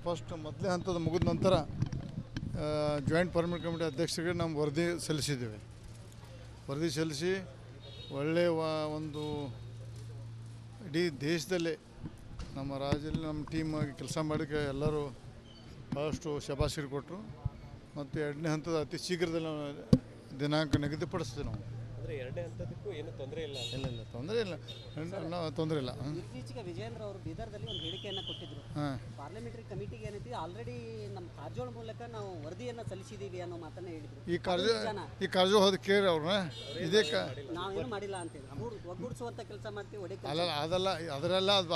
First ಮೊದಲೇ ಹಂತದ ಮುಗಿದ ನಂತರ ಜಾಯಿಂಟ್ ಪರ್ಮನೆಂಟ್ ಕಮಿಟಿ ಅಧ್ಯಕ್ಷರಿಗೆ ನಾವು ವರದಿ ಸಲ್ಲಿಸಿದ್ದೇವೆ. ವರದಿ ಸಲ್ಲಿಸಿ ಒಳ್ಳೆಯ ಒಂದು ಇಡೀ ದೇಶದಲ್ಲೇ ನಮ್ಮ ರಾಜ್ಯದಲ್ಲಿ ನಮ್ಮ ಟೀಮ್ ಆಗಿ ಕೆಲಸ ಮಾಡೋಕ್ಕೆ ಎಲ್ಲರೂ ಭಾಳಷ್ಟು ಶಬಾಷಿಗೆ ಕೊಟ್ಟರು. ಮತ್ತು ಎರಡನೇ ಹಂತದ ಅತಿ ಶೀಘ್ರದಲ್ಲಿ ದಿನಾಂಕ ನಿಗದಿಪಡಿಸ್ತೀವಿ ನಾವು. ಅಂದರೆ ಎರಡನೇ ಹಂತದಕ್ಕೂ ಏನು ತೊಂದರೆ ಇಲ್ಲ? ಇಲ್ಲ ತೊಂದರೆ ಇಲ್ಲ, ತೊಂದರೆ ಇಲ್ಲ. ಇತ್ತೀಚೆಗೆ ವಿಜಯೇಂದ್ರ ಅವರು ಬೀದರ್ದಲ್ಲಿ ಒಂದು ಹೇಳಿಕೆಯನ್ನು ಕೊಟ್ಟಿದ್ದರು. ಪಾರ್ಲಿಮೆಂಟರಿ ಕಮಿಟಿಗೆ ಏನೈತಿ ಆಲ್ರೆಡಿ ನಮ್ಮ ಕಾರಜೋಳ ಮೂಲಕ ನಾವು ವರದಿಯನ್ನು ಸಲ್ಲಿಸಿದ್ದೀವಿ ಅನ್ನೋ ಮಾತನ್ನು ಹೇಳಿದರು. ಈ ಕಾರಜೋಳ ಹೋದ ಕೇಳಿ ಅವ್ರನ್ನ ಇದೇ ನಾವೇನು ಮಾಡಿಲ್ಲ ಅಂತೇಳಿ ಒಗ್ಗೂಡಿಸುವಂಥ ಕೆಲಸ ಮಾಡ್ತೀವಿ. ಅದೆಲ್ಲ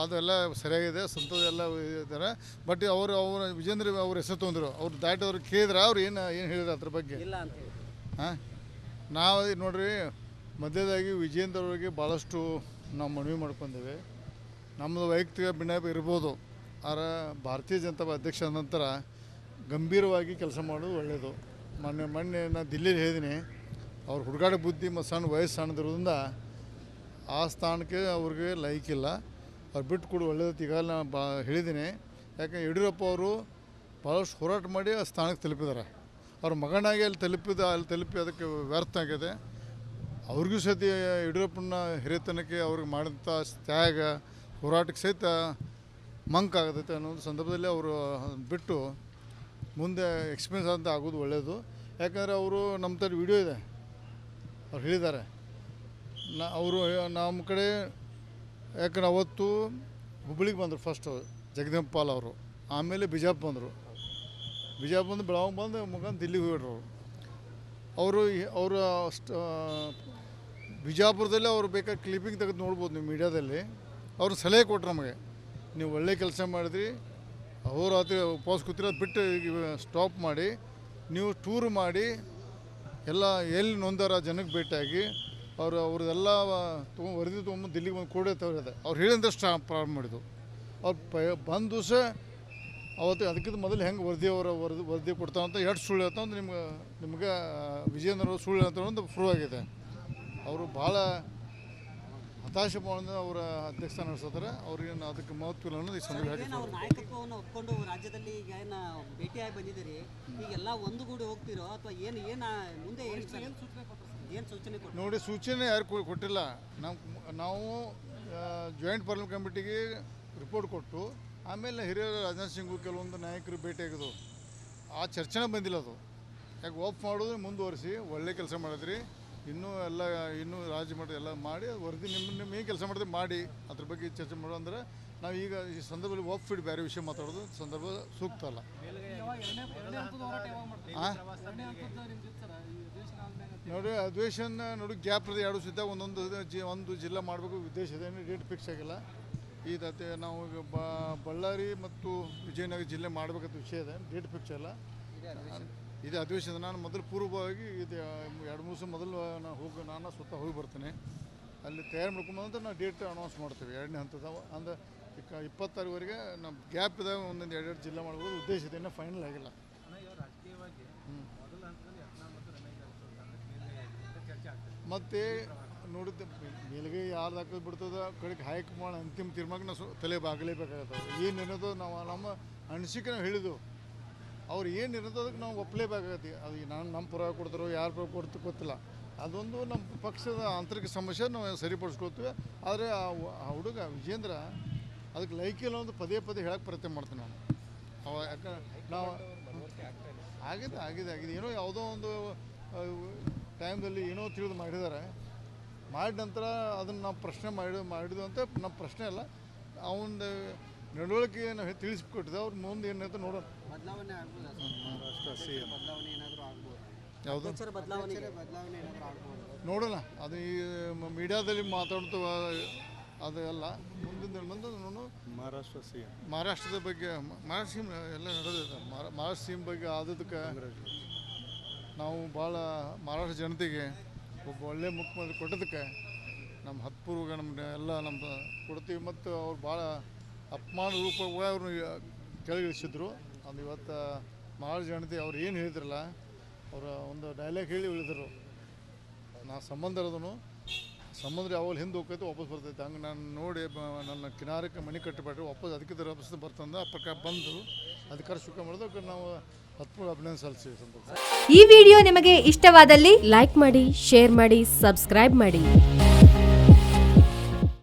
ಅದೆಲ್ಲ ಸರಿಯಾಗಿದೆ, ಸಂತೋಷ ಎಲ್ಲ ಇದ್ದಾರೆ. ಬಟ್ ಅವರು ವಿಜೇಂದ್ರ ಅವ್ರ ಹೆಸರು ತೊಂದರು, ಅವ್ರು ದಾಟಿ ಅವ್ರು ಕೇಳಿದ್ರೆ ಅವ್ರು ಏನು ಹೇಳಿದ್ರು ಅದ್ರ ಬಗ್ಗೆ ಇಲ್ಲ ಅಂತೇಳಿ. ನಾವು ನೋಡ್ರಿ ಮಧ್ಯದಾಗಿ ವಿಜೇಂದ್ರ ಅವರಿಗೆ ಭಾಳಷ್ಟು ನಾವು ಮನವಿ ಮಾಡ್ಕೊಂಡೇವೆ. ನಮ್ಮದು ವೈಯಕ್ತಿಕ ಭಿನ್ನಾಪ ಇರ್ಬೋದು, ಆದರೆ ಭಾರತೀಯ ಜನತಾ ಅಧ್ಯಕ್ಷ ನಂತರ ಗಂಭೀರವಾಗಿ ಕೆಲಸ ಮಾಡೋದು ಒಳ್ಳೆಯದು. ಮೊನ್ನೆ ನಾನು ದಿಲ್ಲಿಲಿ ಹೇಳಿದ್ದೀನಿ, ಅವ್ರ ಹುಡುಗಾಟ ಬುದ್ಧಿ ಮತ್ತು ಸಣ್ಣ ವಯಸ್ಸು ಸಣ್ಣದಿರೋದ್ರಿಂದ ಆ ಸ್ಥಾನಕ್ಕೆ ಅವ್ರಿಗೆ ಲೈಕಿಲ್ಲ, ಅವ್ರು ಬಿಟ್ಟು ಕೊಡು ಒಳ್ಳೆಯದು. ಈಗ ನಾನು ಹೇಳಿದ್ದೀನಿ, ಯಾಕಂದ್ರೆ ಯಡಿಯೂರಪ್ಪ ಅವರು ಭಾಳಷ್ಟು ಹೋರಾಟ ಮಾಡಿ ಆ ಸ್ಥಾನಕ್ಕೆ ತಲುಪಿದ್ದಾರೆ. ಅವ್ರ ಮಗನಾಗಿ ಅಲ್ಲಿ ತಲುಪಿ ಅದಕ್ಕೆ ವ್ಯರ್ಥ ಆಗಿದೆ. ಅವ್ರಿಗೂ ಸಹಿತ ಯಡಿಯೂರಪ್ಪನ ಹಿರಿಯತನಕ್ಕೆ ಅವ್ರಿಗೆ ಮಾಡಿದಂಥ ತ್ಯಾಗ ಹೋರಾಟಕ್ಕೆ ಸಹಿತ ಮಂಕಾಗತೈತೆ ಅನ್ನೋ ಸಂದರ್ಭದಲ್ಲಿ ಅವರು ಬಿಟ್ಟು ಮುಂದೆ ಎಕ್ಸ್ಪೀರಿಯನ್ಸ್ ಅಂತ ಆಗೋದು ಒಳ್ಳೆಯದು. ಯಾಕಂದರೆ ಅವರು ನಮ್ಮ ಥರ ವಿಡಿಯೋ ಇದೆ, ಅವ್ರು ಹೇಳಿದ್ದಾರೆ. ಅವರು ನಮ್ಮ ಕಡೆ ಯಾಕಂದ್ರೆ ಅವತ್ತು ಹುಬ್ಬಳ್ಳಿಗೆ ಬಂದರು ಫಸ್ಟು ಜಗದೀಪ್ ಪಾಲ್ ಅವರು, ಆಮೇಲೆ ಬಿಜಾಪುರ ಬಂದರು. ಬಿಜಾಪುರ ಬಂದು ಬೆಳಗಾವಿ ಬಂದು ಮುಖಾಂತರ ದಿಲ್ಲಿಗೆ ಹೋಗಿಡ್ರು. ಅವರು ಬಿಜಾಪುರದಲ್ಲಿ ಅವ್ರು ಬೇಕಾದ್ರೆ ಕ್ಲಿಪ್ಪಿಂಗ್ ತೆಗೆದು ನೋಡ್ಬೋದು ನೀವು ಮೀಡಿಯಾದಲ್ಲಿ. ಅವ್ರು ಸಲಹೆ ಕೊಟ್ಟರು ನಮಗೆ, ನೀವು ಒಳ್ಳೆ ಕೆಲಸ ಮಾಡಿದ್ರಿ, ಅಹೋರಾತ್ರಿ ಉಪವಾಸ ಕೂತಿರೋದು ಬಿಟ್ಟು ಸ್ಟಾಪ್ ಮಾಡಿ ನೀವು ಟೂರ್ ಮಾಡಿ ಎಲ್ಲ ಎಲ್ಲಿ ನೊಂದಾರ ಜನಕ್ಕೆ ಭೇಟಿಯಾಗಿ ಅವ್ರದ್ದೆಲ್ಲ ವರದಿ ತೊಗೊಂಡು ದಿಲ್ಲಿಗೆ ಬಂದು ಕೊಡೇ ತವರಿದೆ ಅವ್ರು ಹೇಳಿದ್ರೆ ಪ್ರಾರಂಭ ಮಾಡಿದ್ದು. ಅವ್ರು ಬಂದು ದಿವಸ ಅವತ್ತು ಅದಕ್ಕಿಂತ ಮೊದಲು ಹೆಂಗೆ ವರದಿ ಕೊಡ್ತಾವಂತ ಎಷ್ಟು ಸುಳ್ಳು ಹೇಳ್ತಾವ ಅಂತ ನಿಮ್ಗೆ ವಿಜಯೇಂದ್ರ ಸುಳ್ಳು ಹೇಳ್ತಾವ ಅಂತ ಪ್ರೂವ್ ಆಗಿದೆ. ಅವರು ಭಾಳ ಹತಾಶೆ ಮಾಡೋದು ಅವರ ಅಧ್ಯಕ್ಷ ನಡೆಸ್ತಾರೆ. ಅವ್ರಿಗೆ ಅದಕ್ಕೆ ಮಹತ್ವ ಇಲ್ಲ ಅನ್ನೋದು ಈ ಸಂದರ್ಭ. ನಾಯಕತ್ವವನ್ನು ಒಪ್ಕೊಂಡು ರಾಜ್ಯದಲ್ಲಿ ಈಗ ಏನು ಭೇಟಿಯಾಗಿ ಬಂದಿದ್ದೀರಿ, ಈಗೆಲ್ಲ ಒಂದುಗೂಡಿ ಹೋಗ್ತಿರೋ ಅಥವಾ ಮುಂದೆ ಏನು ಸೂಚನೆ ಕೊಟ್ಟು? ನೋಡಿ, ಸೂಚನೆ ಯಾರು ಕೊಟ್ಟಿಲ್ಲ. ನಾವು ಜಾಯಿಂಟ್ ಪಾರ್ಲಿಮೆಂಟ್ ಕಮಿಟಿಗೆ ರಿಪೋರ್ಟ್ ಕೊಟ್ಟು ಆಮೇಲೆ ಹಿರಿಯರ ರಾಜನಾಥ್ ಸಿಂಗು ಕೆಲವೊಂದು ನಾಯಕರು ಭೇಟಿಯಾಗೋದು, ಆ ಚರ್ಚೆನೇ ಬಂದಿಲ್ಲ. ಅದು ಯಾಕೆ ಓಪ್ ಮಾಡೋದು ಮುಂದುವರಿಸಿ ಒಳ್ಳೆ ಕೆಲಸ ಮಾಡಿದ್ರಿ, ಇನ್ನೂ ರಾಜ್ಯ ಮಟ್ಟ ಎಲ್ಲ ಮಾಡಿ ವರದಿ ನಿಮ್ಮ ಏನು ಕೆಲಸ ಮಾಡಿದ್ರೆ ಮಾಡಿ ಅದ್ರ ಬಗ್ಗೆ ಚರ್ಚೆ ಮಾಡೋ ಅಂದರೆ ನಾವು ಈಗ ಈ ಸಂದರ್ಭದಲ್ಲಿ ಓಪ್ ಫೀಡ್ ಬೇರೆ ವಿಷಯ ಮಾತಾಡೋದು ಸಂದರ್ಭ ಸೂಕ್ತ ಅಲ್ಲ. ನೋಡಿ, ಅಧಿವೇಶನ ನೋಡಿ ಗ್ಯಾಪ್ ಇದೆ, ಎರಡು ಸಿದ್ಧ ಒಂದು ಜಿಲ್ಲಾ ಮಾಡಬೇಕು ಉದ್ದೇಶ ಇದೆ, ಡೇಟ್ ಫಿಕ್ಸ್ ಆಗಿಲ್ಲ. ಇದತ್ತೆ ನಾವು ಈಗ ಬಳ್ಳಾರಿ ಮತ್ತು ವಿಜಯನಗರ ಜಿಲ್ಲೆ ಮಾಡಬೇಕಂತ ವಿಷಯ ಇದೆ, ಡೇಟ್ ಫಿಕ್ಸ್ ಇಲ್ಲ. ಇದು ಅಧಿವೇಶನ ನಾನು ಮೊದಲು ಪೂರ್ವವಾಗಿ ಇದು 2-3 ದಿವಸ ಮೊದಲು ನಾನು ಸ್ವತಃ ಹೋಗಿ ಬರ್ತೇನೆ. ಅಲ್ಲಿ ತಯಾರು ಮಾಡ್ಕೊಂಬಂತ ನಾವು ಡೇಟ್ ಅನೌನ್ಸ್ ಮಾಡ್ತೀವಿ. ಎರಡನೇ ಹಂತದ ಅಂದರೆ 26ವರೆಗೆ ನಮ್ಮ ಗ್ಯಾಪ್ ಇದ್ದಾಗ ಒಂದೊಂದು 2 ಜಿಲ್ಲೆ ಮಾಡ್ಬೋದು ಉದ್ದೇಶ ಇದೆ, ಇನ್ನೂ ಫೈನಲ್ ಆಗಿಲ್ಲ. ಮತ್ತು ನೋಡಿದ್ದೆ ಮೇಲ್ಗೆ ಯಾರು ಹಾಕೋದು ಬಿಡ್ತದ ಕಡೆಗೆ ಹೈಕಮಾಂಡ್ ಅಂತಿಮ ತೀರ್ಮಾನ ನಾವು ತಲೆ ಬಾಗಲೇಬೇಕಾಗತ್ತವೆ. ಏನಿರೋದು ನಾವು ನಮ್ಮ ಅನಿಸಿಕೆ ನಾವು ಹೇಳಿದ್ದು, ಅವ್ರು ಏನಿರೋದು ಅದಕ್ಕೆ ನಾವು ಒಪ್ಪಲೇಬೇಕಾಗತ್ತೆ. ಅದು ನಮ್ಮ ಪರ ಕೊಡ್ತಾರೋ ಯಾರ ಪರ ಗೊತ್ತಿಲ್ಲ. ಅದೊಂದು ನಮ್ಮ ಪಕ್ಷದ ಆಂತರಿಕ ಸಮಸ್ಯೆ ನಾವು ಸರಿಪಡಿಸ್ಕೊಳ್ತೀವಿ. ಆದರೆ ಆ ಹುಡುಗ ವಿಜೇಂದ್ರ ಅದಕ್ಕೆ ಲೈಕಿಲ್ಲ ಒಂದು ಪದೇ ಹೇಳಕ್ಕೆ ಪ್ರಯತ್ನ ಮಾಡ್ತೀವಿ ನಾವು. ಯಾಕಂದ್ರೆ ನಾವು ಆಗಿದೆ ಏನೋ ಯಾವುದೋ ಒಂದು ಟೈಮ್ದಲ್ಲಿ ಏನೋ ತಿಳಿದು ಮಾಡಿದ್ದಾರೆ. ಮಾಡಿದ ನಂತರ ಅದನ್ನು ನಾವು ಪ್ರಶ್ನೆ ಮಾಡಿದ್ವು ಅಂತ ನಮ್ಮ ಪ್ರಶ್ನೆ ಅಲ್ಲ, ಅವನ ನಡವಳಿಕೆ ನಾವು ತಿಳಿಸ್ಕೊಟ್ಟಿದ್ದೆ. ಅವ್ರ ಮುಂದೆ ಏನಂತ ನೋಡೋಣ. ಬದಲಾವಣೆ ಯಾವುದು ನೋಡೋಣ, ಅದು ಈ ಮೀಡಿಯಾದಲ್ಲಿ ಮಾತಾಡ್ತು ಅದು ಎಲ್ಲ ಮುಂದೆ ನಾನು ಮಹಾರಾಷ್ಟ್ರದ ಬಗ್ಗೆ ಮಹಾರಾಷ್ಟ್ರ ಎಲ್ಲ ನಡೆದಿದೆ. ಮಹಾರಾಷ್ಟ್ರ ಸಿಎಂ ಬಗ್ಗೆ ಆದದಕ್ಕೆ ನಾವು ಭಾಳ ಮಹಾರಾಷ್ಟ್ರ ಜನತೆಗೆ ಒಬ್ಬ ಒಳ್ಳೆಯ ಮುಖ್ಯಮಂತ್ರಿ ಕೊಟ್ಟದಕ್ಕೆ ನಮ್ಮ ಹತ್ಪೂರ್ವ ನಮ್ಮ ಕೊಡ್ತೀವಿ. ಮತ್ತು ಅವ್ರು ಭಾಳ ಅಪಮಾನ ರೂಪವಾಗಿ ಅವ್ರನ್ನ ಕೆಳಗಿಳಿಸಿದ್ರು. ಅದು ಇವತ್ತು ಮಹಾರಾಷ್ಟ್ರ ಜನತೆ ಅವ್ರು ಏನು ಹೇಳಿದ್ರಲ್ಲ, ಅವರ ಒಂದು ಡೈಲಾಗ್ ಹೇಳಿ ಉಳಿದರು. ನಾ ಸಂಬಂಧ ಇರೋದನ್ನು ಸಮುದ್ರ ಯಾವಾಗ ಹಿಂದೆ ಹೋಗ್ತೈತೆ ವಾಪಸ್ ಬರ್ತೈತೆ. ಹಂಗೆ ನಾನು ನೋಡಿ ನನ್ನ ಕಿನಾರಕ್ಕೆ ಮನೆ ಕಟ್ಟಿಬಿಟ್ರೆ ವಾಪಸ್ ಅದಕ್ಕೆ ವಾಪಸ್ ಬರ್ತಂದು ಆ ಪ್ರಕಾರ ಬಂದು ಅದಕ್ಕಾರ ಸುಖ ಮಾಡೋದು ನಾವು ಹತ್ತು ಅಭಿನಂದನೆ ಸಲ್ಲಿಸಿ ಸಂತೋಷ. ಈ ವಿಡಿಯೋ ನಿಮಗೆ ಇಷ್ಟವಾದಲ್ಲಿ ಲೈಕ್ ಮಾಡಿ, ಶೇರ್ ಮಾಡಿ, ಸಬ್ಸ್ಕ್ರೈಬ್ ಮಾಡಿ.